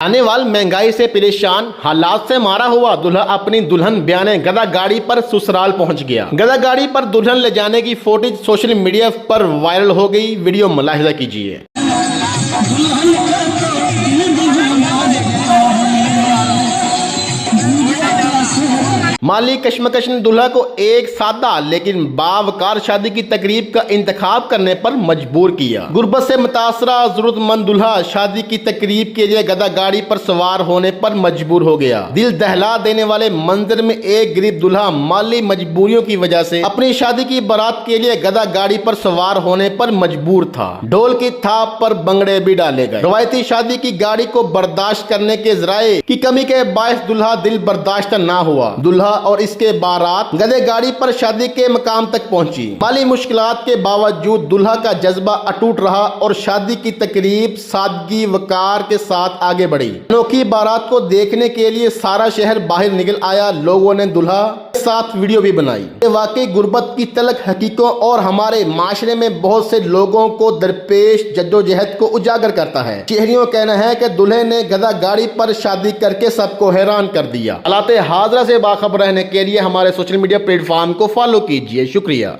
आने वाली महंगाई से परेशान, हालात से मारा हुआ दूल्हा अपनी दुल्हन ब्याने गधा गाड़ी पर ससुराल पहुंच गया। गधा गाड़ी पर दुल्हन ले जाने की फुटेज सोशल मीडिया पर वायरल हो गई। वीडियो मुलाहिजा कीजिए। माली कशमकश ने दूल्हा को एक सादा लेकिन बावकार शादी की तकरीब का इंतखाब करने पर मजबूर किया। गुर्बत से मुतासरा जरूरतमंद दूल्हा शादी की तकरीब के लिए गधा गाड़ी पर सवार होने पर मजबूर हो गया। दिल दहला देने वाले मंजर में एक गरीब दूल्हा माली मजबूरियों की वजह से अपनी शादी की बारात के लिए गधा गाड़ी पर सवार होने पर मजबूर था। ढोल की थाप पर बंगड़े भी डाले गए। रवायती शादी की गाड़ी को बर्दाश्त करने के जराए की कमी के बायस दूल्हा दिल बर्दाश्त ना हुआ। दूल्हा और इसके बारात गधे गाड़ी पर शादी के मकाम तक पहुंची। माली मुश्किलात के बावजूद दूल्हा का जज्बा अटूट रहा और शादी की तकरीब सादगी वकार के साथ आगे बढ़ी। अनोखी बारात को देखने के लिए सारा शहर बाहर निकल आया। लोगों ने दूल्हा के साथ वीडियो भी बनाई। ये वाकई गुर्बत की तलख हकीकों और हमारे माशरे में बहुत से लोगों को दरपेश जद्दोजहद को उजागर करता है। शहरियों का कहना है कि दूल्हे ने गधा गाड़ी पर शादी करके सबको हैरान कर दिया। हालात हाज़िरा से बाखबर रहने के लिए हमारे सोशल मीडिया प्लेटफॉर्म को फॉलो कीजिए। शुक्रिया।